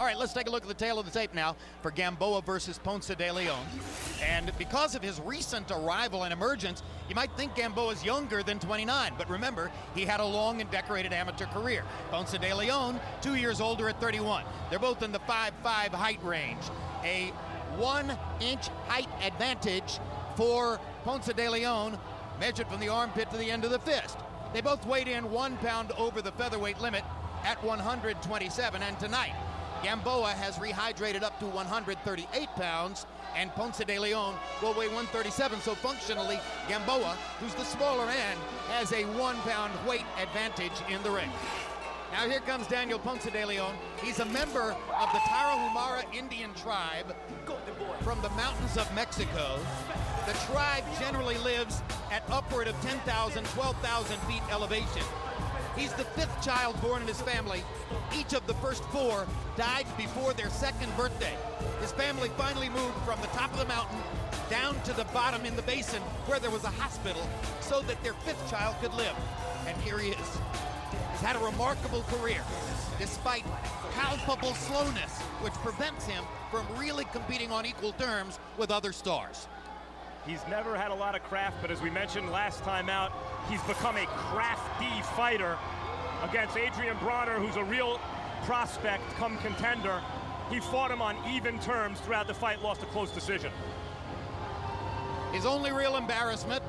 All right, let's take a look at the tail of the tape now for Gamboa versus Ponce de Leon. And because of his recent arrival and emergence, you might think Gamboa's younger than 29, but remember, he had a long and decorated amateur career. Ponce de Leon, 2 years older at 31. They're both in the 5'5" height range. A 1-inch height advantage for Ponce de Leon, measured from the armpit to the end of the fist. They both weighed in 1 pound over the featherweight limit at 127, and tonight, Gamboa has rehydrated up to 138 pounds, and Ponce de Leon will weigh 137, so functionally, Gamboa, who's the smaller end, has a 1 pound weight advantage in the ring. Now here comes Daniel Ponce de Leon. He's a member of the Tarahumara Indian tribe from the mountains of Mexico. The tribe generally lives at upward of 10,000, 12,000 feet elevation. He's the 5th child born in his family. Each of the first 4 died before their 2nd birthday. His family finally moved from the top of the mountain down to the bottom in the basin where there was a hospital so that their 5th child could live. And here he is. He's had a remarkable career despite palpable slowness, which prevents him from really competing on equal terms with other stars. He's never had a lot of craft, but as we mentioned last time out, he's become a crafty fighter against Adrian Bronner, who's a real prospect come contender. He fought him on even terms throughout the fight, lost a close decision. His only real embarrassment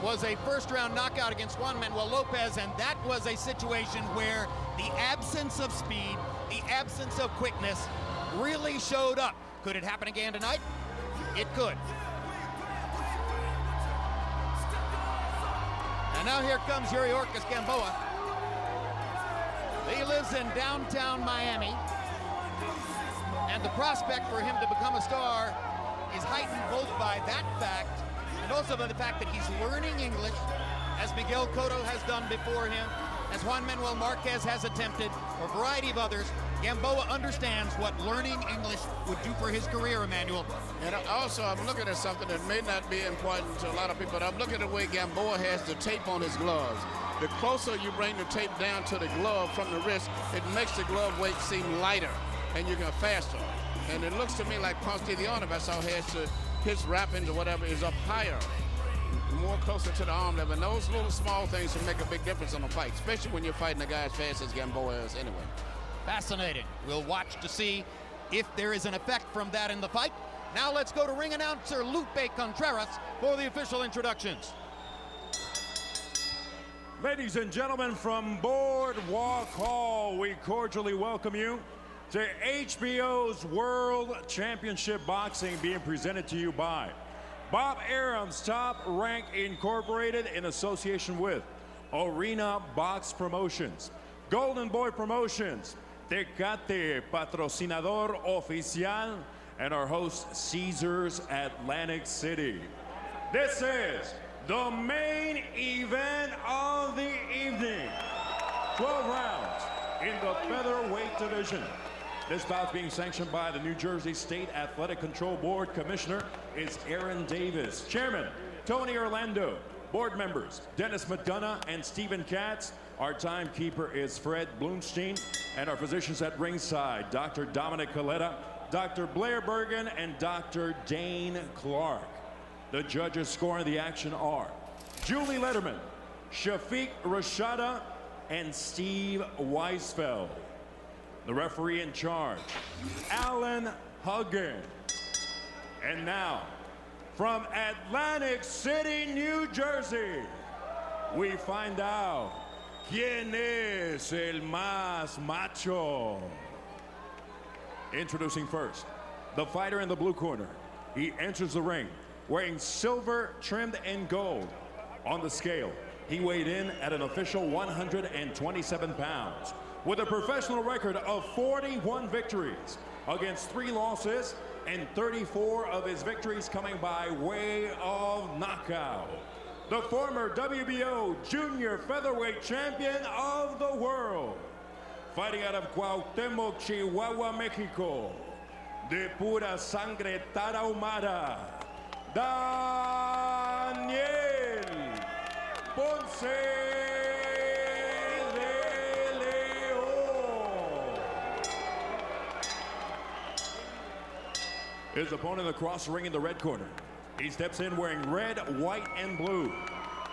was a first-round knockout against Juan Manuel Lopez, and that was a situation where the absence of speed, the absence of quickness really showed up. Could it happen again tonight? It could. And now here comes Yuriorkis Gamboa. He lives in downtown Miami, and the prospect for him to become a star is heightened both by that fact and also by the fact that he's learning English, as Miguel Cotto has done before him, as Juan Manuel Marquez has attempted, or a variety of others. Gamboa understands what learning English would do for his career, Emmanuel. And also, I'm looking at something that may not be important to a lot of people, but I'm looking at the way Gamboa has the tape on his gloves. The closer you bring the tape down to the glove from the wrist, it makes the glove weight seem lighter, and you go faster. And it looks to me like Ponce de Leon, if I saw his wrappings or whatever, is up higher, more closer to the arm level. And those little small things can make a big difference in a fight, especially when you're fighting a guy as fast as Gamboa is anyway. Fascinating. We'll watch to see if there is an effect from that in the fight. Now let's go to ring announcer Lupe Contreras for the official introductions. Ladies and gentlemen, from Boardwalk Hall, we cordially welcome you to HBO's World Championship Boxing, being presented to you by Bob Arum's Top Rank Incorporated in association with Arena Box Promotions, Golden Boy Promotions, Tecate, patrocinador oficial, and our host, Caesars Atlantic City. This is the main event of the evening. 12 rounds in the featherweight division. This bout being sanctioned by the New Jersey State Athletic Control Board. Commissioner is Aaron Davis. Chairman, Tony Orlando. Board members, Dennis McDonough and Stephen Katz. Our timekeeper is Fred Bloomstein. And our physicians at ringside, Dr. Dominic Coletta, Dr. Blair Bergen, and Dr. Dane Clark. The judges scoring the action are Julie Letterman, Shafiq Rashada, and Steve Weisfeld. The referee in charge, Alan Huggin. And now, from Atlantic City, New Jersey, we find out quién es el más macho. Introducing first, the fighter in the blue corner. He enters the ring wearing silver trimmed in gold. On the scale, he weighed in at an official 127 pounds with a professional record of 41 victories against 3 losses, and 34 of his victories coming by way of knockout. The former WBO Junior Featherweight Champion of the world, fighting out of Cuauhtémoc, Chihuahua, Mexico, de pura sangre tarahumara, Daniel Ponce de Leon. His opponent across the ring in the red corner. He steps in wearing red, white, and blue.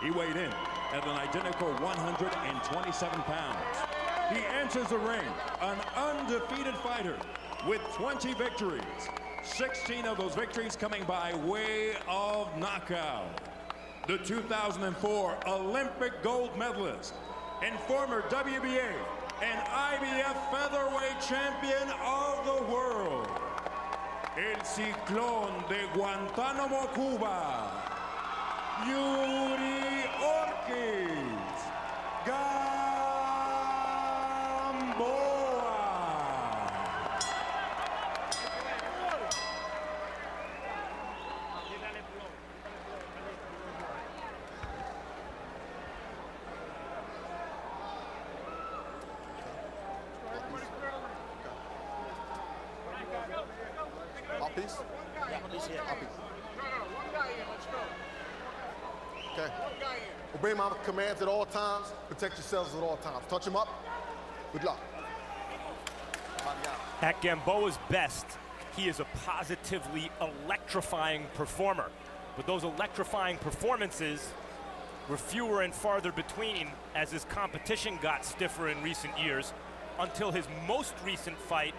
He weighed in at an identical 127 pounds. He enters the ring an undefeated fighter with 20 victories. 16 of those victories coming by way of knockout. The 2004 Olympic gold medalist and former WBA and IBF featherweight champion of the world. El Ciclón de Guantánamo, Cuba, Yuriorkis Gamboa. Piece? Okay. Obey my commands at all times. Protect yourselves at all times. Touch him up. Good luck. At Gamboa's best, he is a positively electrifying performer. But those electrifying performances were fewer and farther between as his competition got stiffer in recent years until his most recent fight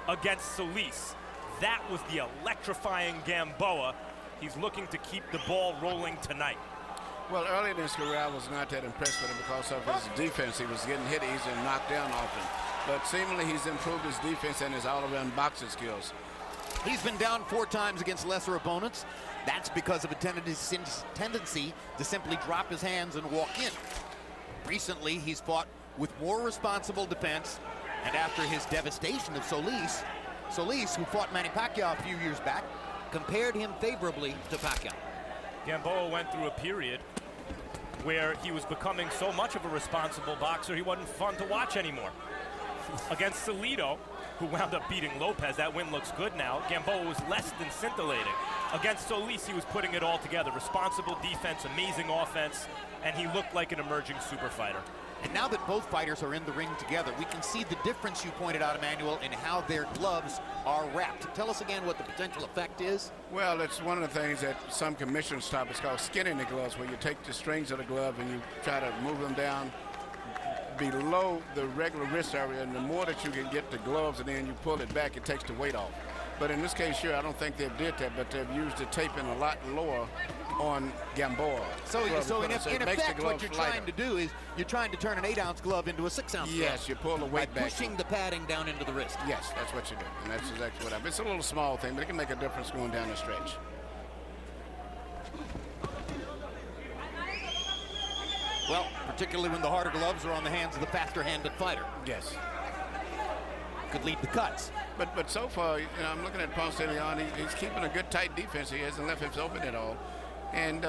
against Solis. That was the electrifying Gamboa. He's looking to keep the ball rolling tonight. Well, early in his career, I was not that impressed with him because of his defense. He was getting hit easy and knocked down often. But seemingly he's improved his defense and his all-around boxing skills. He's been down 4 times against lesser opponents. That's because of a tendency to simply drop his hands and walk in. Recently, he's fought with more responsible defense, and after his devastation of Solis, who fought Manny Pacquiao a few years back, compared him favorably to Pacquiao. Gamboa went through a period where he was becoming so much of a responsible boxer he wasn't fun to watch anymore. Against Salido, who wound up beating Lopez, that win looks good now, Gamboa was less than scintillating. Against Solis, he was putting it all together. Responsible defense, amazing offense, and he looked like an emerging super fighter. And now that both fighters are in the ring together, we can see the difference you pointed out, Emmanuel, in how their gloves are wrapped. Tell us again what the potential effect is. Well, it's one of the things that some commissioners stop. It's called skinning the gloves, where you take the strings of the glove and you try to move them down below the regular wrist area. And the more that you can get the gloves and then you pull it back, it takes the weight off. But in this case, sure, I don't think they've did that, but they've used the taping a lot lower on Gamboa. So in effect, what you're trying to do is you're trying to turn an 8-ounce glove into a 6-ounce glove. Yes, you pull the weight back. By pushing the padding down into the wrist. Yes, that's what you do, and that's exactly what happened. It's a little small thing, but it can make a difference going down the stretch. Well, particularly when the harder gloves are on the hands of the faster-handed fighter. Yes. Could lead the cuts. But so far, you know, I'm looking at Ponce de Leon. He's keeping a good tight defense. He hasn't left hips open at all. And,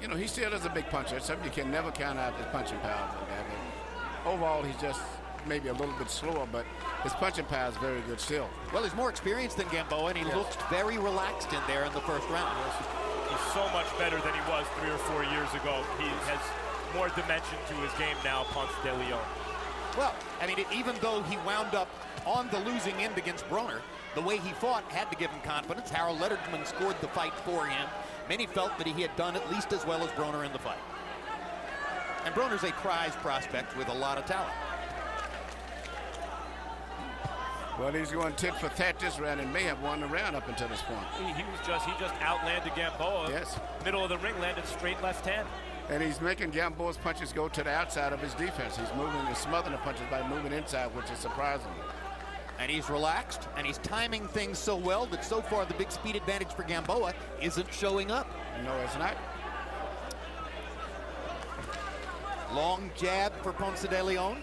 you know, he still is a big puncher. It's something you can never count out his punching power. But overall, he's just maybe a little bit slower, but his punching power is very good still. Well, he's more experienced than Gamboa, and he looked very relaxed in there in the first round. He's so much better than he was 3 or 4 years ago. He has more dimension to his game now, Ponce de Leon. Well, I mean, even though he wound up on the losing end against Broner, the way he fought had to give him confidence. Harold Letterman scored the fight for him. Many felt that he had done at least as well as Broner in the fight. And Broner's a prize prospect with a lot of talent. Well, he's going tit for tat this round and may have won the round up until this point. He just outlanded Gamboa. Yes. Middle of the ring, landed straight left hand. And he's making Gamboa's punches go to the outside of his defense. He's moving and smothering the punches by moving inside, which is surprising. And he's relaxed, and he's timing things so well that so far the big speed advantage for Gamboa isn't showing up. No, it's not. Long jab for Ponce de Leon.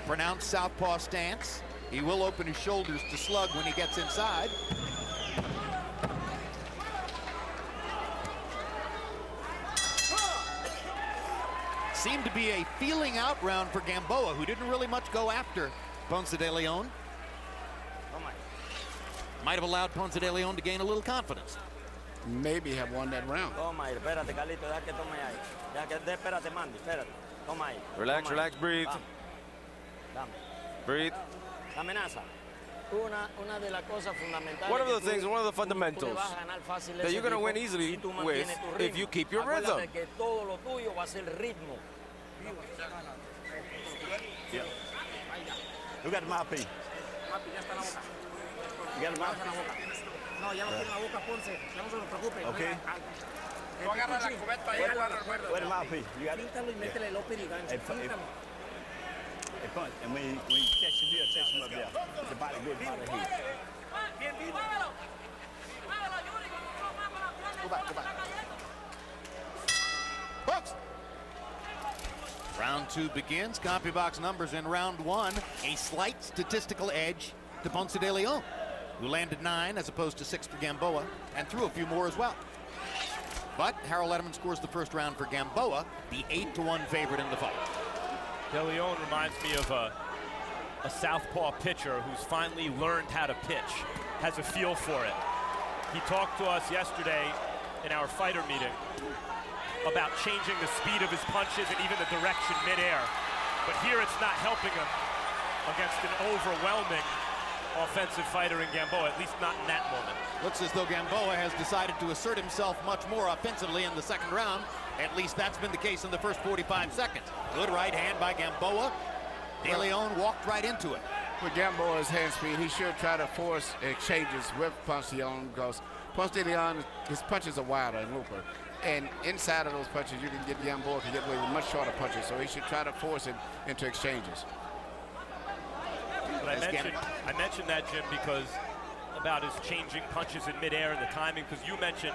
Pronounced southpaw stance. He will open his shoulders to slug when he gets inside. Seemed to be a feeling out round for Gamboa, who didn't really much go after Ponce de Leon. Might have allowed Ponce de Leon to gain a little confidence. Maybe have won that round. Espérate, Carlito, deja que tome ahí. Espérate, Mandy, espérate. Toma ahí. Relax, relax, breathe. Dame. Breathe. Amenaza. One of the things, one of the fundamentals that you're going to win easily with if you keep your rhythm. Yeah. Look at Mappy. You got a map? No, ya lo tiene en la boca, Ponce. Ya no se lo preocupe. Okay. Where the Mappy? You got it? Píntalo y métele el ópera y gancho. Píntalo. And when you catch him here, catch him up there. The body good, body here. Go back, go back. Books. Round 2 begins. CompuBox numbers in round 1. A slight statistical edge to Ponce de Leon, who landed 9 as opposed to 6 for Gamboa, and threw a few more as well. But Harold Letterman scores the first round for Gamboa, the 8-1 favorite in the fight. De Leon reminds me of a southpaw pitcher who's finally learned how to pitch, has a feel for it. He talked to us yesterday in our fighter meeting about changing the speed of his punches and even the direction midair. But here it's not helping him against an overwhelming offensive fighter in Gamboa, at least not in that moment. Looks as though Gamboa has decided to assert himself much more offensively in the second round. At least that's been the case in the first 45 seconds. Good right hand by Gamboa. De Leon walked right into it. With Gamboa's hand speed, he should try to force exchanges with Ponce de Leon, because Ponce de Leon, his punches are wilder and looper. And inside of those punches, you can get Gamboa to get away with much shorter punches, so he should try to force it into exchanges. But I mentioned that, Jim, because about his changing punches in midair and the timing, because you mentioned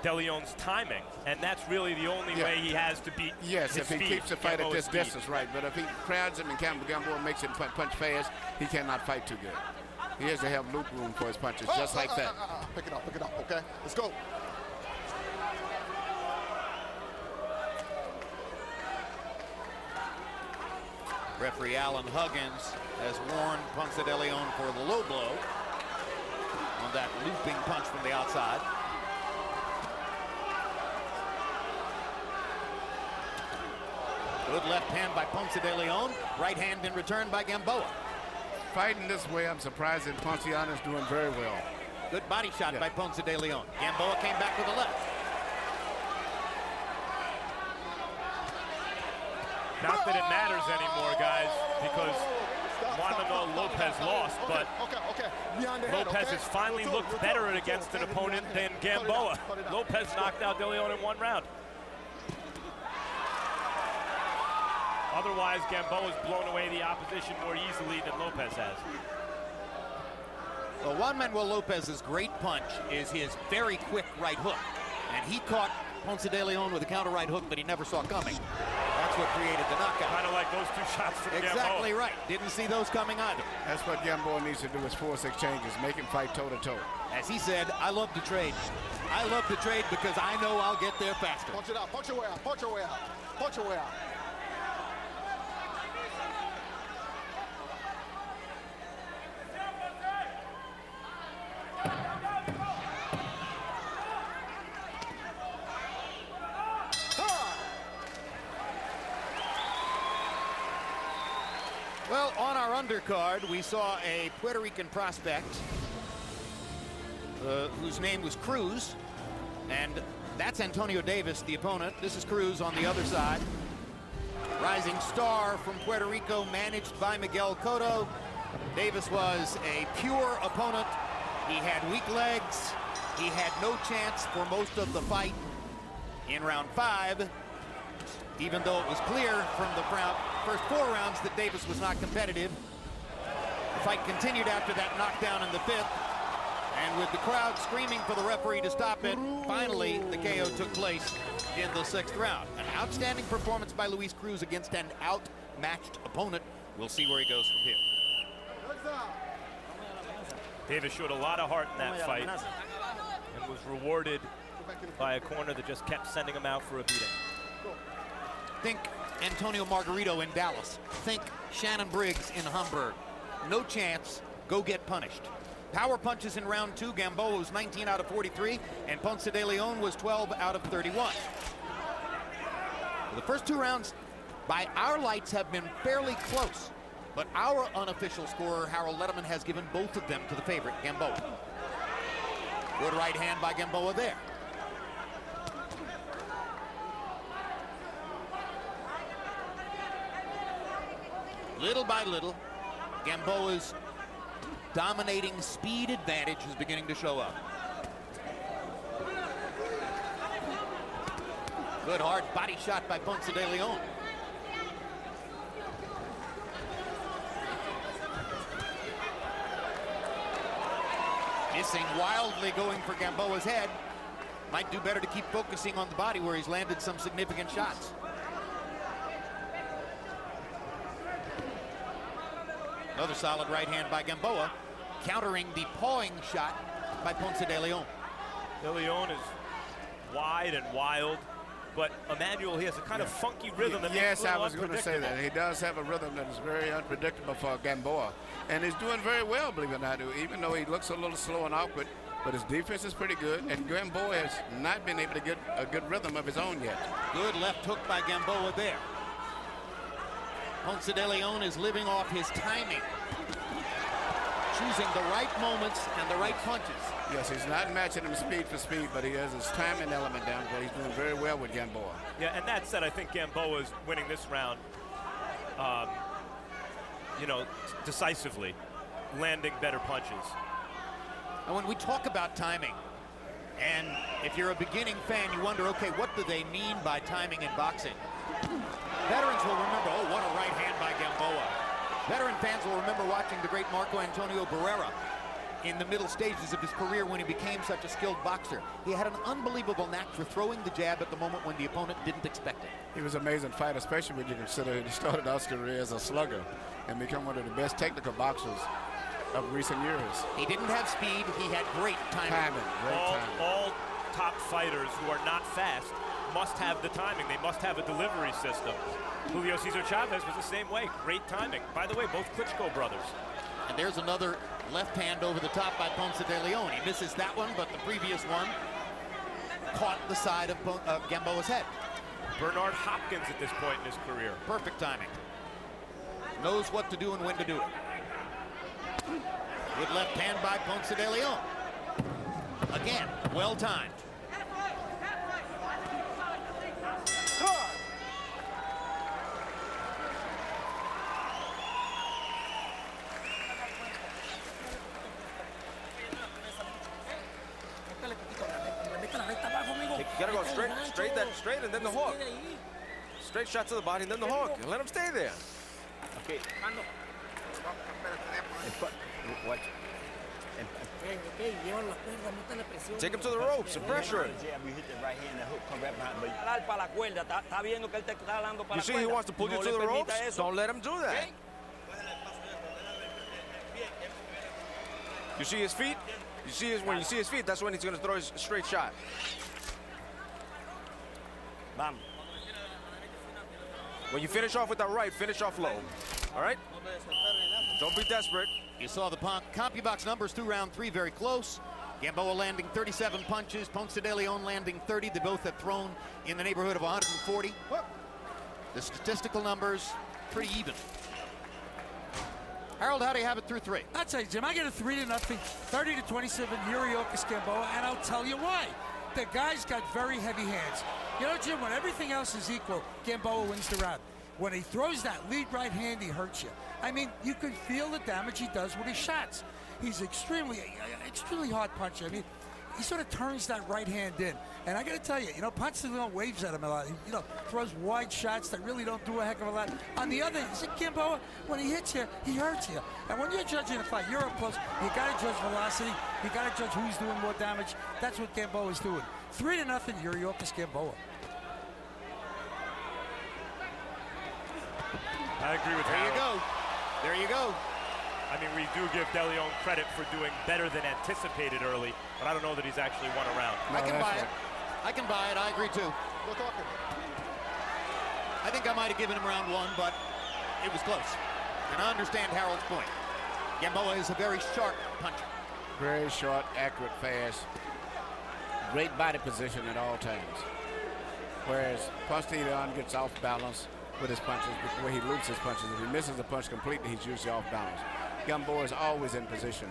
De Leon's timing, and that's really the only way he has to beat Yes, his if he keeps the fight at this speed. distance, right. But if he crowds him and Gamboa makes him punch fast, he cannot fight too good. He has to have loop room for his punches, just like that. Pick it up, okay? Let's go. Referee Alan Huggins has warned Ponce de Leon for the low blow on that looping punch from the outside. Good left hand by Ponce de Leon. Right hand in return by Gamboa. Fighting this way, I'm surprised that Ponce de Leon is doing very well. Good body shot by Ponce de Leon. Gamboa came back with a left. Not that it matters anymore, guys, because Juan Manuel Lopez lost, but Lopez has finally looked better against an opponent than Gamboa. Lopez knocked out De Leon in 1 round. Otherwise, Gamboa's blown away the opposition more easily than Lopez has. Well, Juan Manuel Lopez's great punch is his very quick right hook. And he caught Ponce de Leon with a counter right hook that he never saw coming. That's what created the knockout. Kind of like those 2 shots from Gamboa. Exactly right. Didn't see those coming either. That's what Gamboa needs to do, is force exchanges, make him fight toe-to-toe. As he said, I love to trade. I love to trade because I know I'll get there faster. Punch it out, punch your way out, punch your way out, punch your way out. Well, on our undercard, we saw a Puerto Rican prospect whose name was Cruz, and that's Antonio Davis, the opponent. This is Cruz on the other side. Rising star from Puerto Rico, managed by Miguel Cotto. Davis was a pure opponent. He had weak legs. He had no chance for most of the fight. In round 5, even though it was clear from the first 4 rounds that Davis was not competitive, the fight continued after that knockdown in the 5th. And with the crowd screaming for the referee to stop it, finally the KO took place in the 6th round. An outstanding performance by Luis Cruz against an outmatched opponent. We'll see where he goes from here. Davis showed a lot of heart in that fight and was rewarded by a corner that just kept sending him out for a beating. Think Antonio Margarito in Dallas. Think Shannon Briggs in Hamburg. No chance, go get punished. Power punches in round 2. Gamboa was 19 out of 43, and Ponce de Leon was 12 out of 31. The first 2 rounds, by our lights, have been fairly close. But our unofficial scorer, Harold Letterman, has given both of them to the favorite, Gamboa. Good right hand by Gamboa there. Little by little, Gamboa's dominating speed advantage is beginning to show up. Good hard body shot by Ponce de Leon. Missing wildly, going for Gamboa's head. Might do better to keep focusing on the body where he's landed some significant shots. Another solid right hand by Gamboa, countering the pawing shot by Ponce de Leon. De Leon is wide and wild, but Emmanuel, he has a kind of funky rhythm that makes it a little I was going to say that. He does have a rhythm that is very unpredictable for Gamboa. And he's doing very well, believe it or not, even though he looks a little slow and awkward. But his defense is pretty good, and Gamboa has not been able to get a good rhythm of his own yet. Good left hook by Gamboa there. Ponce de Leon is living off his timing, choosing the right moments and the right punches. Yes, he's not matching him speed for speed, but he has his timing element down there. He's doing very well with Gamboa. Yeah, and that said, I think Gamboa is winning this round, you know, decisively, landing better punches. And when we talk about timing, and if you're a beginning fan, you wonder, okay, what do they mean by timing in boxing? Veterans will remember, oh, what a right hand by Gamboa. Veteran fans will remember watching the great Marco Antonio Barrera in the middle stages of his career when he became such a skilled boxer. He had an unbelievable knack for throwing the jab at the moment when the opponent didn't expect it. He was an amazing fighter, especially when you consider he started out his career as a slugger and become one of the best technical boxers of recent years. He didn't have speed, he had great timing. All top fighters who are not fast must have the timing. They must have a delivery system. Julio Cesar Chavez was the same way. Great timing. By the way, both Klitschko brothers. And there's another left hand over the top by Ponce de Leon. He misses that one, but the previous one caught the side of Gamboa's head. Bernard Hopkins at this point in his career. Perfect timing. Knows what to do and when to do it. Good left hand by Ponce de Leon. Again, well timed. You gotta go straight, and then the hook. Straight shot to the body, and then the hook. And let him stay there. Okay. What? Take him to the ropes and pressure him. We hit the right hand, the hook come right behind. You see he wants to pull you to the ropes? Don't let him do that. You see his feet? When you see his feet, that's when he's going to throw his straight shot. Bam. When you finish off with that right, finish off low. All right? Don't be desperate. You saw the CompuBox numbers through round 3 very close. Gamboa landing 37 punches, Ponce de Leon landing 30. They both have thrown in the neighborhood of 140. The statistical numbers pretty even. Harold, how do you have it through 3? I'll tell you, Jim, I get a 3-0, 30-27 Yuriorkis Gamboa, and I'll tell you why. The guy's got very heavy hands. You know, Jim, when everything else is equal, Gamboa wins the round. When he throws that lead right hand, he hurts you. I mean, you can feel the damage he does with his shots. He's extremely hard puncher. I mean, he sort of turns that right hand in. And I got to tell you, Ponce de Leon waves at him a lot. He, throws wide shots that really don't do a heck of a lot. On the other hand, Gamboa, when he hits you, he hurts you. And when you're judging a fight, you're up close. You got to judge velocity. You got to judge who's doing more damage. That's what Gamboa is doing. 3-0, Yuriorkis Gamboa. I agree with Harold. There you go. I mean, we do give De Leon credit for doing better than anticipated early, but I don't know that he's actually won a round. I can buy it. I can buy it. I agree, too. We're talking. I think I might have given him round 1, but it was close. And I understand Harold's point. Gamboa is a very sharp puncher. Very short, accurate, fast. Great body position at all times. Whereas Ponce de Leon gets off balance with his punches, the way he loops his punches. If he misses a punch completely, he's usually off balance. Gamboa is always in position.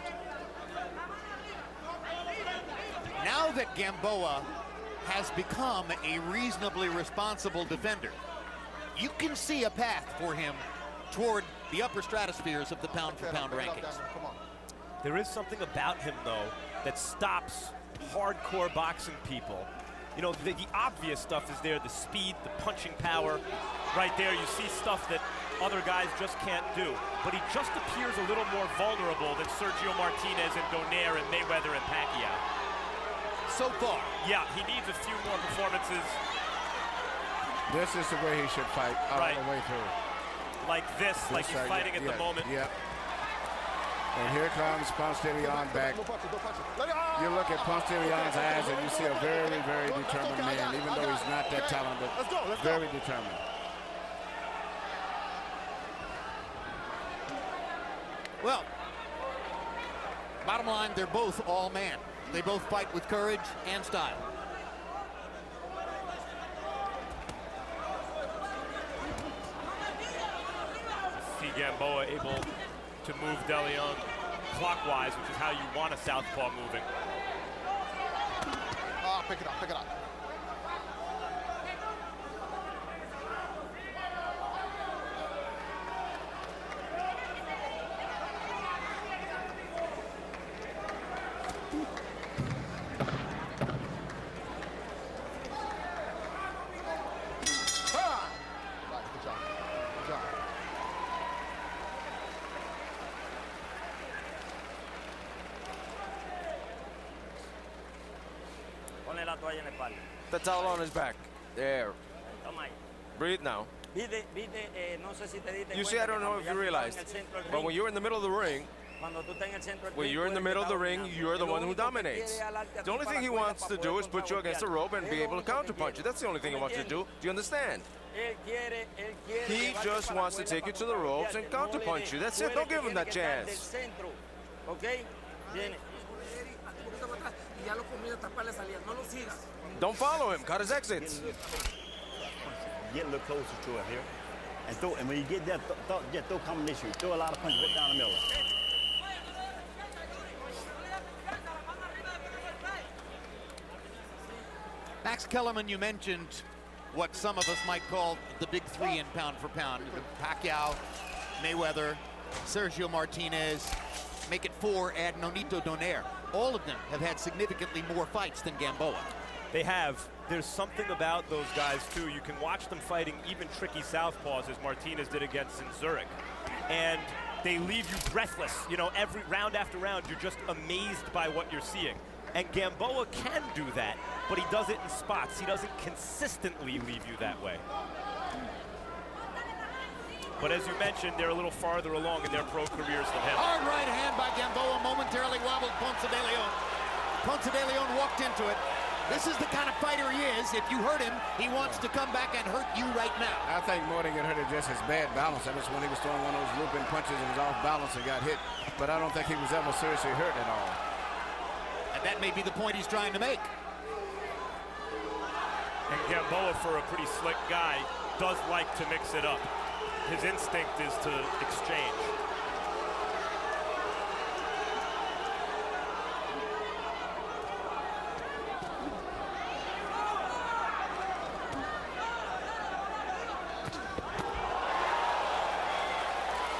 Now that Gamboa has become a reasonably responsible defender, you can see a path for him toward the upper stratospheres of the pound-for-pound rankings. There is something about him, though, that stops hardcore boxing people. You know, the obvious stuff is there, the speed, the punching power. Right there, you see stuff that other guys just can't do. But he just appears a little more vulnerable than Sergio Martinez and Donaire and Mayweather and Pacquiao. So far. Yeah, he needs a few more performances. This is the way he should fight all the way through. Like this like he's fighting at the moment. Yep. And here comes Ponce de Leon back. You look at Ponce de Leon's eyes and you see a very, very determined man, even though he's not that talented, very determined. Well, bottom line, they're both all man. They both fight with courage and style. See Gamboa able to move De Leon clockwise, which is how you want a southpaw moving. Pick it up, pick it up. The towel on his back. There. Breathe now. You see, I don't know if you realized, but when you're in the middle of the ring, you're the one who dominates. The only thing he wants to do is put you against the rope and be able to counterpunch you. That's the only thing he wants you to do. Do you understand? He just wants to take you to the ropes and counterpunch you. That's it. Don't give him that chance. Don't follow him. Cut his exits. Get a little closer to it here. And throw, and when you get there, just throw combination. Throw a lot of punches right down the middle. Max Kellerman, you mentioned what some of us might call the big three in pound for pound. Pacquiao, Mayweather, Sergio Martinez. Make it four, add Nonito Donaire. All of them have had significantly more fights than Gamboa. They have. There's something about those guys, too. You can watch them fighting even tricky southpaws, as Martinez did against Zurich. And they leave you breathless. You know, every round after round, you're just amazed by what you're seeing. And Gamboa can do that, but he does it in spots. He doesn't consistently leave you that way. But as you mentioned, they're a little farther along in their pro careers than him. Hard right hand by Gamboa momentarily wobbled Ponce de Leon. Ponce de Leon walked into it. This is the kind of fighter he is. If you hurt him, he wants to come back and hurt you right now. I think more than get hurt is just his bad balance. That was when he was throwing one of those looping punches and was off balance and got hit. But I don't think he was ever seriously hurt at all. And that may be the point he's trying to make. And Gamboa, for a pretty slick guy, does like to mix it up. His instinct is to exchange.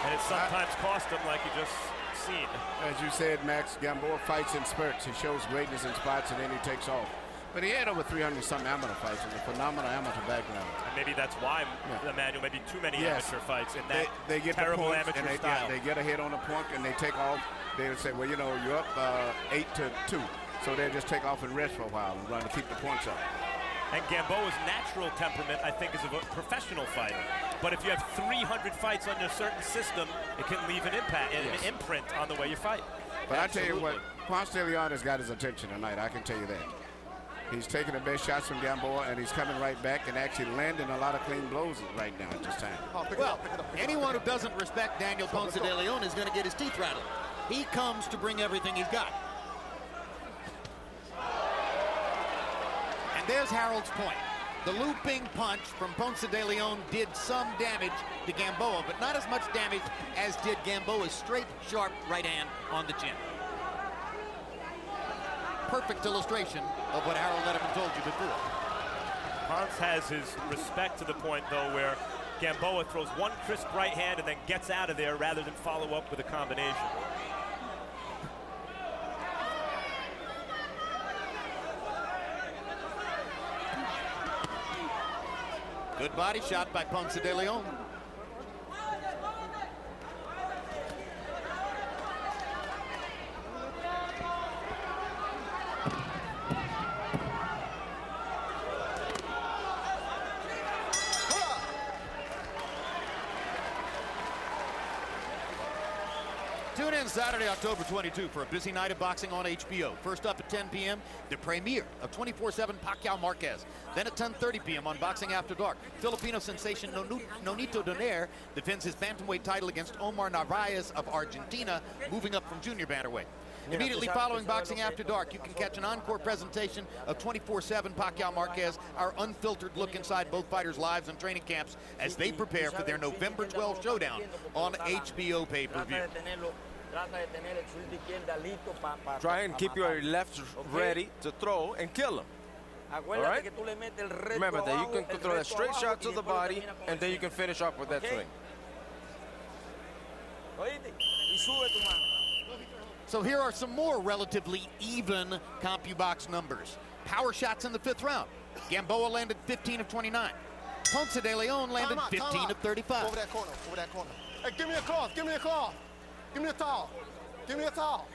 And it sometimes cost him, like you just seen. As you said, Max, Gamboa fights in spurts. He shows greatness in spots and then he takes off. But he had over 300-some amateur fights and a phenomenal amateur background. And maybe that's why, Emmanuel, maybe too many amateur fights in that they get terrible the points amateur style. They get a hit on a point and they take off. They would say, well, you know, you're up 8-2. So they just take off and rest for a while and run to keep the points up. And Gamboa's natural temperament, I think, is of a professional fighter. But if you have 300 fights under a certain system, it can leave an impact, an imprint on the way you fight. But I tell you what, Ponce de Leon has got his attention tonight. I can tell you that. He's taking the best shots from Gamboa, and he's coming right back and actually landing a lot of clean blows right now at this time. Well, anyone who doesn't respect Daniel Ponce de Leon is going to get his teeth rattled. He comes to bring everything he's got. And there's Harold's point. The looping punch from Ponce de Leon did some damage to Gamboa, but not as much damage as did Gamboa's straight, sharp right hand on the chin. Perfect illustration of what Harold Letterman told you before. Ponce has his respect to the point, though, where Gamboa throws one crisp right hand and then gets out of there rather than follow up with a combination. Good body shot by Ponce de Leon. Tune in Saturday, October 22 for a busy night of boxing on HBO. First up at 10 p.m., the premiere of 24/7 Pacquiao Marquez. Then at 10:30 p.m. on Boxing After Dark, Filipino sensation Nonito Donaire defends his bantamweight title against Omar Narvaez of Argentina, moving up from junior bantamweight. Immediately following Boxing After Dark, you can catch an encore presentation of 24/7 Pacquiao Marquez, our unfiltered look inside both fighters' lives and training camps as they prepare for their November 12 showdown on HBO pay-per-view. Try and keep your left ready to throw and kill him. All right? Remember that you can throw a straight shot to the body, and then you can finish up with that swing. So here are some more relatively even CompuBox numbers. Power shots in the 5th round. Gamboa landed 15 of 29. Ponce de Leon landed 15 of 35. Over that corner, over that corner. Hey, give me a cloth, give me a cloth. Give me a towel. Give me a towel.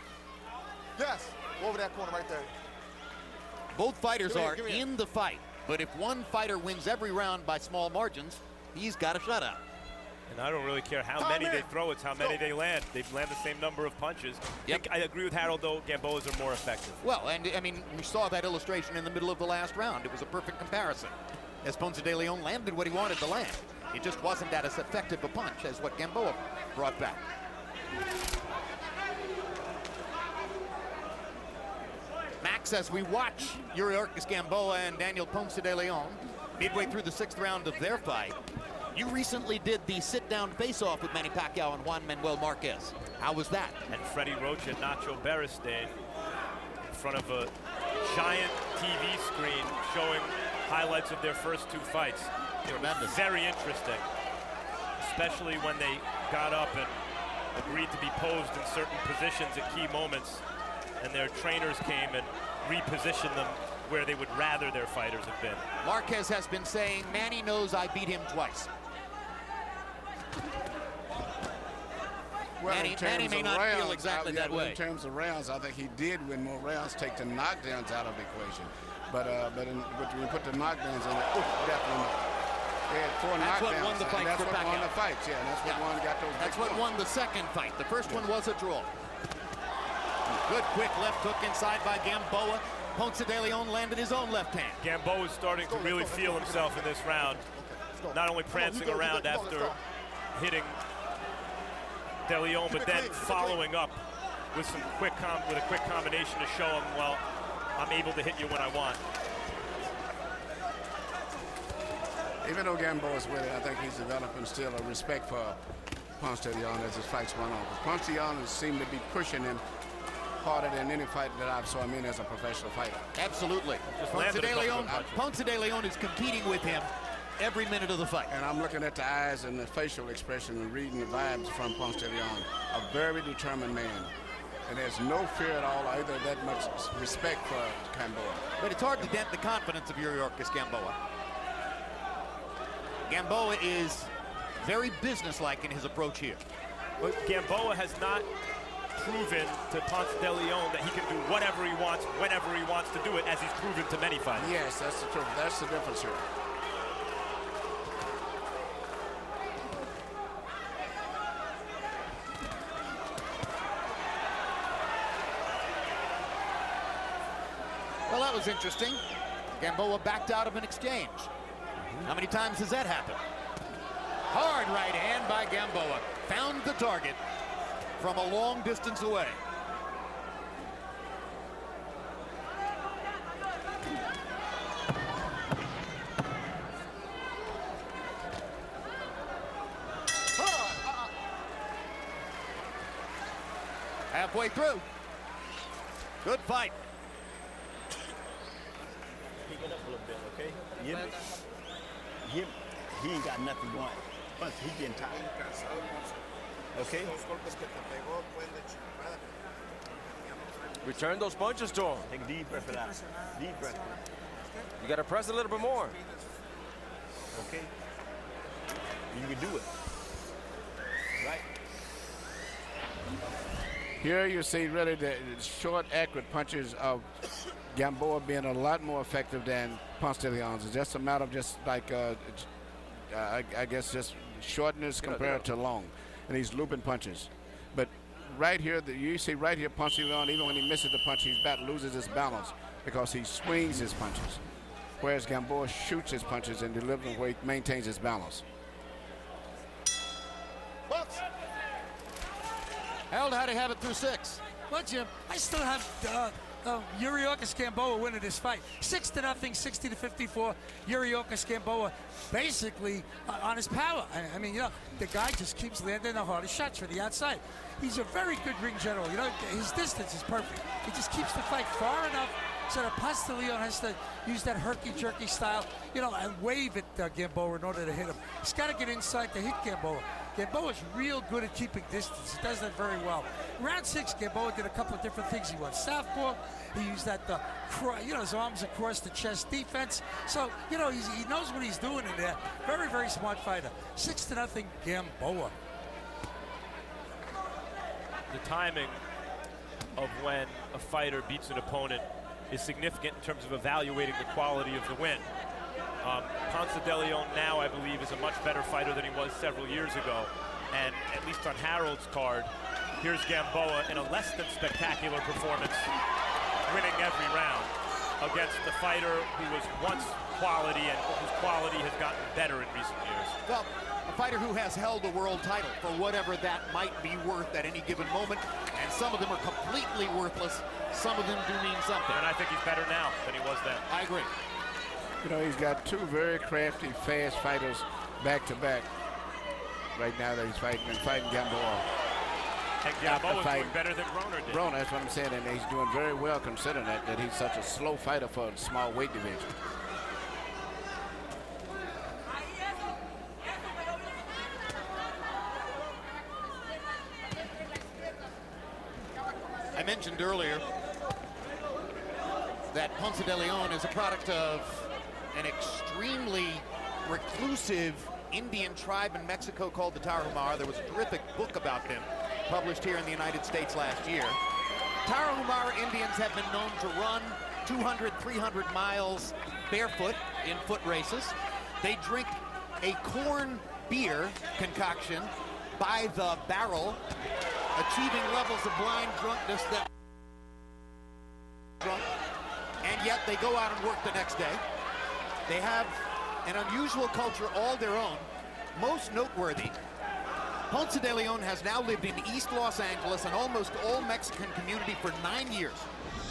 Yes, over that corner right there. Both fighters are in the fight, but if one fighter wins every round by small margins, he's got a shutout. And I don't really care how many they throw, it's how many they land. They land the same number of punches. Yep. I agree with Harold, though, Gamboa's are more effective. Well, and I mean, we saw that illustration in the middle of the last round. It was a perfect comparison. As Ponce de Leon landed what he wanted to land. It just wasn't that as effective a punch as what Gamboa brought back. Max, as we watch Yuriorkis Gamboa and Daniel Ponce de Leon midway through the 6th round of their fight, you recently did the sit-down face-off with Manny Pacquiao and Juan Manuel Marquez. How was that? And Freddie Roach and Nacho Beristain in front of a giant TV screen showing highlights of their first 2 fights. Tremendous. Very interesting, especially when they got up and agreed to be posed in certain positions at key moments, and their trainers came and repositioned them where they would rather their fighters have been. Marquez has been saying, Manny knows I beat him twice. Well, Manny may not feel exactly that way. In terms of rounds, I think he did win more rounds, take the knockdowns out of the equation. But when you put the knockdowns in it, definitely not. They had 4 That's knockdowns. what won the fight That's for what Pacquiao. won the fights, yeah. That's what won, got those. That's what won the second fight. The first one was a draw. Good quick left hook inside by Gamboa. Ponce de Leon landed his own left hand. Gamboa is starting to really feel himself in this round. Not only prancing around after hitting De Leon, but then following up with some a quick combination to show him, well, I'm able to hit you when I want. Even though Gamboa's with it, I think he's developing still a respect for Ponce de Leon as his fight's going on. Because Ponce de Leon seemed to be pushing him harder than any fight that I've saw him in as a professional fighter. Absolutely. Ponce de Leon is competing with him every minute of the fight. And I'm looking at the eyes and the facial expression and reading the vibes from Ponce de Leon. A very determined man. And there's no fear at all, either that much respect for Gamboa. But it's hard to dent the confidence of Yuriorkis Gamboa. Gamboa is very businesslike in his approach here. But Gamboa has not proven to Ponce de Leon that he can do whatever he wants, whenever he wants to do it, as he's proven to many fighters. Yes, that's the truth. That's the difference here. Well, that was interesting. Gamboa backed out of an exchange. How many times has that happened? Hard right hand by Gamboa. Found the target from a long distance away. Halfway through. Good fight. Pick it up a little bit, okay? He ain't got nothing going. Once he getting tired. Okay? Return those punches to him. Take a deep breath for that. Deep breath. You got to press a little bit more. Okay? You can do it. Right? Here you see really the short, accurate punches of Gamboa being a lot more effective than Ponce de Leon's. It's just a matter of just like, I guess, just shortness compared to long. And he's looping punches. But right here, you see right here, Ponce de Leon, even when he misses the punch, he's about loses his balance because he swings his punches. Whereas Gamboa shoots his punches and delivers them where he maintains his balance. Harold, how do you have it through 6? Well, Jim, I still have Yuriorkis Gamboa winning this fight. 6-0, 60-54. Yuriorkis Gamboa basically on his power. I mean, you know, the guy just keeps landing the hardest shots for the outside. He's a very good ring general. You know, his distance is perfect. He just keeps the fight far enough so that Ponce de Leon has to use that herky-jerky style, you know, and wave at Gamboa in order to hit him. He's got to get inside to hit Gamboa. Gamboa's real good at keeping distance. He does that very well. Round 6, Gamboa did a couple of different things. He went southpaw. He used that, you know, his arms across the chest defense. So, you know, he knows what he's doing in there. Very, very smart fighter. 6-0, Gamboa. The timing of when a fighter beats an opponent is significant in terms of evaluating the quality of the win. Ponce de Leon now, I believe, is a much better fighter than he was several years ago. And at least on Harold's card, here's Gamboa in a less than spectacular performance, winning every round against the fighter who was once quality and whose quality has gotten better in recent years. Well, a fighter who has held a world title for whatever that might be worth at any given moment, and some of them are completely worthless. Some of them do mean something. And I think he's better now than he was then. I agree. You know, he's got two very crafty, fast fighters back-to-back right now that he's fighting Gamboa. And Gamboa's doing better than Broner did. Broner, that's what I'm saying, and he's doing very well considering that he's such a slow fighter for a small weight division. I mentioned earlier that Ponce de Leon is a product of an extremely reclusive Indian tribe in Mexico called the Tarahumara. There was a terrific book about them published here in the United States last year. Tarahumara Indians have been known to run 200, 300 miles barefoot in foot races. They drink a corn beer concoction by the barrel, achieving levels of blind drunkenness that drunk, and yet they go out and work the next day. They have an unusual culture all their own. Most noteworthy, Ponce de Leon has now lived in East Los Angeles and almost all Mexican community for 9 years,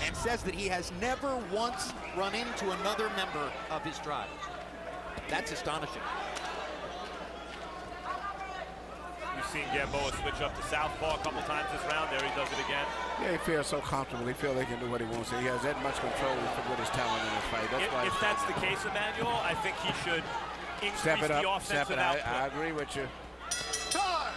and says that he has never once run into another member of his tribe. That's astonishing. You've seen Gamboa switch up to southpaw a couple times this round. There he does it again. Yeah, he feels so comfortable. He feels he can do what he wants. He has that much control with his talent in this fight. That's If that's the case, Emmanuel, I think he should increase step it up, the offensive output. I agree with you. Time!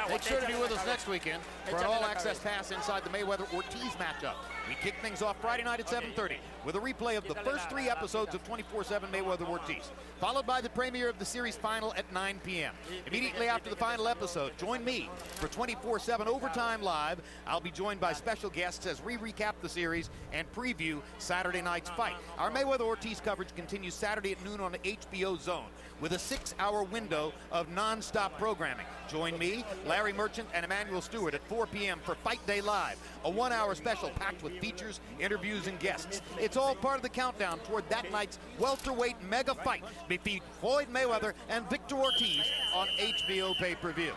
Make sure to be with us next weekend for an all-access pass inside the Mayweather-Ortiz matchup. We kick things off Friday night at 7:30 with a replay of the first 3 episodes of 24/7 Mayweather-Ortiz, followed by the premiere of the series final at 9 p.m. Immediately after the final episode, join me for 24/7 Overtime Live. I'll be joined by special guests as we recap the series and preview Saturday night's fight. Our Mayweather-Ortiz coverage continues Saturday at noon on the HBO Zone with a 6-hour window of non-stop programming. Join me, Larry Merchant, and Emmanuel Stewart at 4 p.m. for Fight Day Live, a 1-hour special packed with features, interviews, and guests. It's all part of the countdown toward that night's welterweight mega fight between Floyd Mayweather and Victor Ortiz on HBO pay-per-view.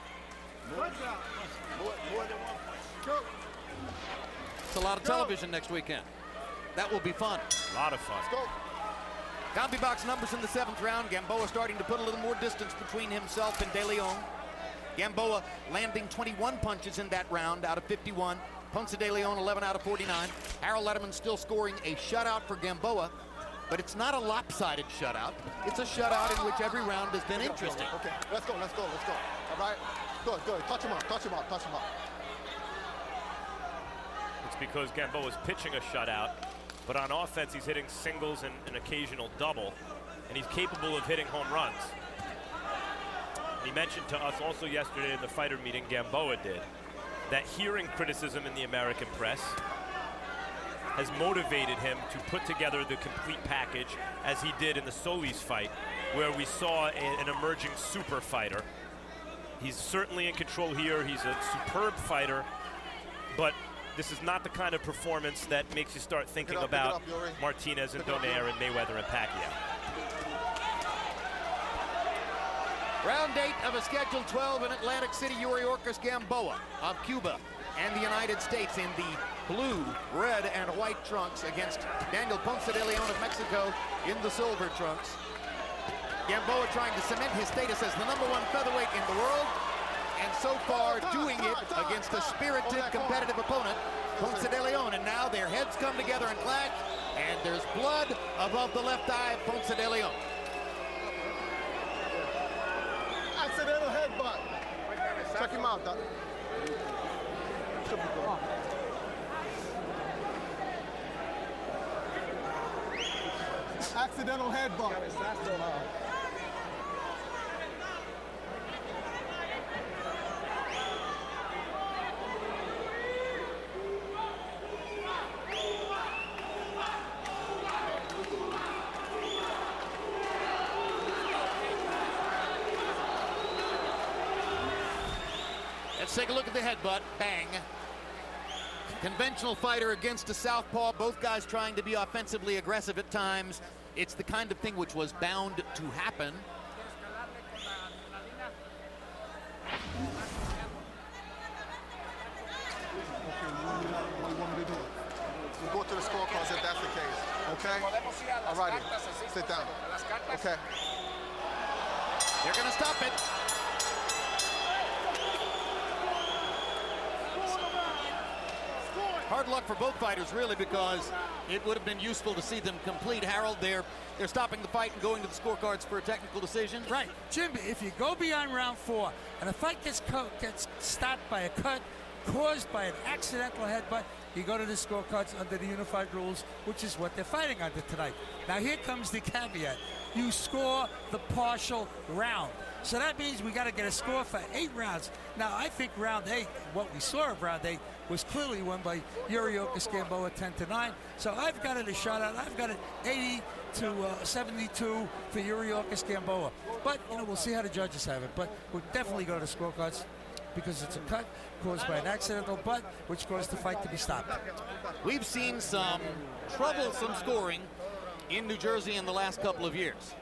It's a lot of television next weekend. That will be fun. A lot of fun. CompuBox numbers in the 7th round. Gamboa starting to put a little more distance between himself and De Leon. Gamboa landing 21 punches in that round out of 51. Ponce de Leon 11 out of 49. Harold Letterman still scoring a shutout for Gamboa, but it's not a lopsided shutout. It's a shutout in which every round has been interesting. Okay, let's go. All right, good. Touch him up. It's because Gamboa's pitching a shutout, but on offense he's hitting singles and an occasional double, and he's capable of hitting home runs. And he mentioned to us also yesterday in the fighter meeting, Gamboa did, that hearing criticism in the American press has motivated him to put together the complete package, as he did in the Solis fight, where we saw an emerging super fighter. He's certainly in control here. He's a superb fighter, but this is not the kind of performance that makes you start thinking about Martinez and Donaire and Mayweather and Pacquiao. Round 8 of a scheduled 12 in Atlantic City. Yuriorkis Gamboa of Cuba and the United States in the blue, red, and white trunks against Daniel Ponce de Leon of Mexico in the silver trunks. Gamboa trying to cement his status as the #1 featherweight in the world, and so far doing it against a spirited, competitive opponent, Ponce de Leon. And now their heads come together and clash, and there's blood above the left eye of Ponce de Leon. Accidental headbutt. Check him out, Doc. Should be good. Accidental headbutt. Let's take a look at the headbutt. Bang. Conventional fighter against a southpaw. Both guys trying to be offensively aggressive at times. It's the kind of thing which was bound to happen. We'll go to the scorecards if that's the case. Okay? All righty. Sit down. Okay. They're going to stop it. Hard luck for both fighters, really, because it would have been useful to see them complete. Harold, they're stopping the fight and going to the scorecards for a technical decision. Right. Jim, if you go beyond round 4 and a fight gets stopped by a cut caused by an accidental headbutt, you go to the scorecards under the unified rules, which is what they're fighting under tonight. Now here comes the caveat. You score the partial round. So that means we got to get a score for 8 rounds. Now, I think round 8, what we saw of round 8, was clearly won by Yuriorkis Gamboa 10-9. So I've got it a shutout. I've got it 80-72 for Yuriorkis Gamboa. But, you know, we'll see how the judges have it. But we'll definitely go to the scorecards because it's a cut caused by an accidental butt, which caused the fight to be stopped. We've seen some troublesome scoring in New Jersey in the last couple of years.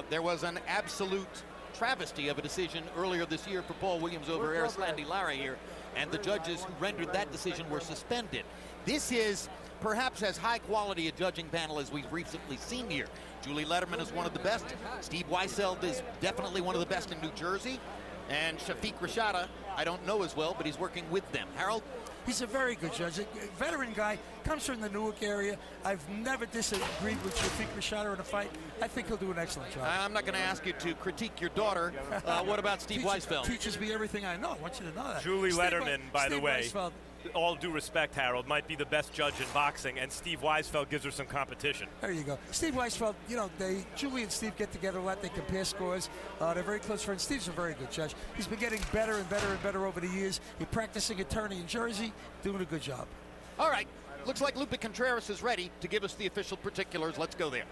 There was an absolute travesty of a decision earlier this year for Paul Williams over Arislandi Lara here, and the judges who rendered that decision were suspended. This is perhaps as high quality a judging panel as we've recently seen here. Julie Letterman is one of the best. Steve Weisfeld is definitely one of the best in New Jersey. And Shafiq Rashada, I don't know as well, but he's working with them. Harold? He's a very good judge. A veteran guy, comes from the Newark area. I've never disagreed with Shafiq Rashada in a fight. I think he'll do an excellent job. I'm not going to ask you to critique your daughter. What about Steve Weisfeld? Teaches me everything I know. I want you to know that. Julie Letterman, by the way, all due respect, Harold, might be the best judge in boxing, and Steve Weisfeld gives her some competition. There you go. Steve Weisfeld, you know, Julie and Steve get together a lot. They compare scores. They're very close friends. Steve's a very good judge. He's been getting better and better and better over the years. He's practicing attorney in Jersey, doing a good job. All right. Looks like Lupe Contreras is ready to give us the official particulars. Let's go there.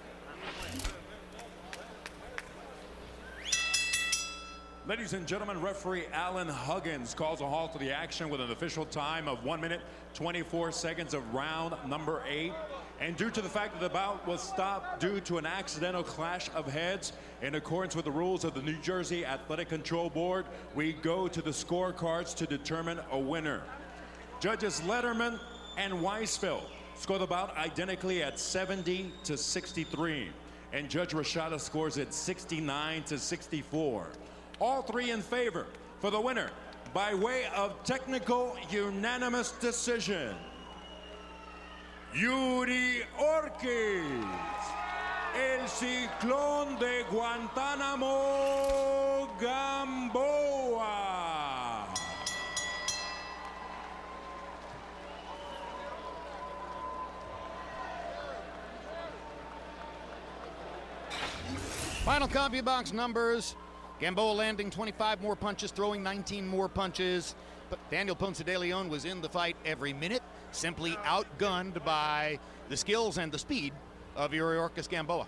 Ladies and gentlemen, referee Alan Huggins calls a halt to the action with an official time of 1 minute, 24 seconds of round number 8. And due to the fact that the bout was stopped due to an accidental clash of heads, in accordance with the rules of the New Jersey Athletic Control Board, we go to the scorecards to determine a winner. Judges Letterman and Weisfeld score the bout identically at 70-63. and Judge Rashada scores it 69-64. All three in favor for the winner by way of technical unanimous decision. Yuriorkis, el Ciclón de Guantánamo, Gamboa. Final CompuBox numbers. Gamboa landing 25 more punches, throwing 19 more punches. But Daniel Ponce de Leon was in the fight every minute, simply outgunned by the skills and the speed of Yuriorkis Gamboa.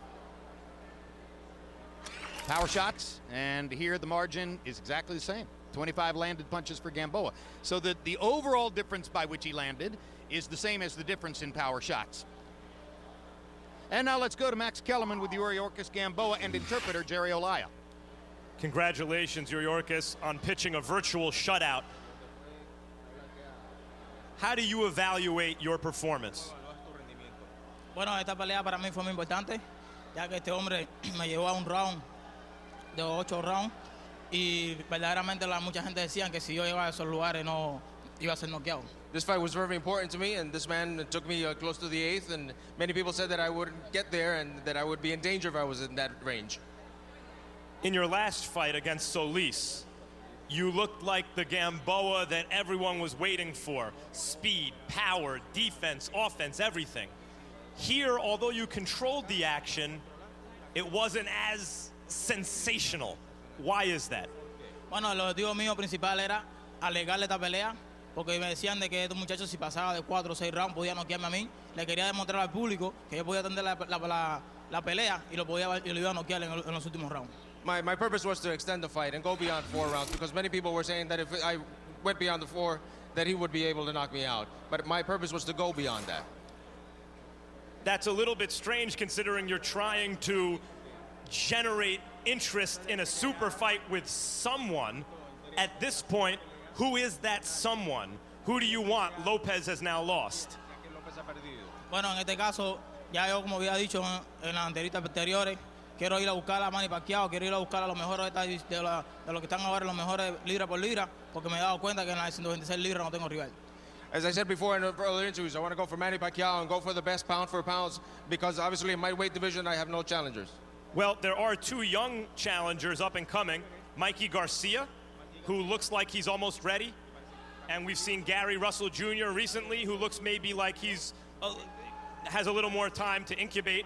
Power shots, and here the margin is exactly the same. 25 landed punches for Gamboa. So that the overall difference by which he landed is the same as the difference in power shots. And now let's go to Max Kellerman with Yuriorkis Gamboa and interpreter Jerry Olaya. Congratulations, Yuriorkis, on pitching a virtual shutout. How do you evaluate your performance? Bueno, esta pelea para mí fue muy importante, ya que este hombre me llevó a un round de 8 rounds y verdaderamente mucha gente decía que si yo iba a esos lugares no iba a ser noqueado. This fight was very important to me, and this man took me close to the 8th, and many people said that I wouldn't get there and that I would be in danger if I was in that range. In your last fight against Solis, you looked like the Gamboa that everyone was waiting for. Speed, power, defense, offense, everything. Here, although you controlled the action, it wasn't as sensational. Why is that? Bueno, el objetivo mío principal era alegarle esta pelea, porque me decían de que estos muchachos si pasaba de 4 o 6 rounds podían noquearme a mí. Le quería demostrar al público que yo podía atender la pelea y lo iba a noquear en los últimos rounds. My purpose was to extend the fight and go beyond 4 rounds, because many people were saying that if I went beyond the 4, that he would be able to knock me out. But my purpose was to go beyond that. That's a little bit strange considering you're trying to generate interest in a super fight with someone. At this point, who is that someone? Who do you want? Lopez has now lost. Bueno, en este caso, ya yo como había dicho en las anteriores, quiero ir a buscar a Manny Pacquiao, quiero ir a buscar a los mejores de los que están ahora, los mejores libra por libra, porque me he dado cuenta que en las 126 libras no tengo rival. As I said before in earlier interviews, I want to go for Manny Pacquiao and go for the best pound for pounds, because obviously in my weight division I have no challengers. Well, there are 2 young challengers up and coming. Mikey Garcia, who looks like he's almost ready, and we've seen Gary Russell Jr. recently, who looks maybe like he's has a little more time to incubate.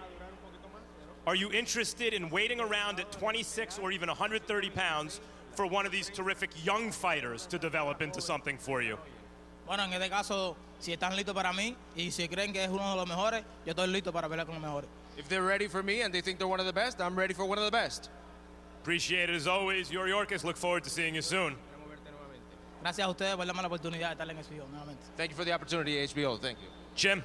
Are you interested in waiting around at 26 or even 130 pounds for one of these terrific young fighters to develop into something for you? Bueno, en este caso, si están listos para mí y si creen que es uno de los mejores, yo estoy listo para pelear con los mejores. If they're ready for me and they think they're one of the best, I'm ready for one of the best. Appreciate it as always. Yuriorkis, look forward to seeing you soon. Gracias a ustedes por darme la oportunidad de estar en el video nuevamente. Thank you for the opportunity, HBO. Thank you. Jim.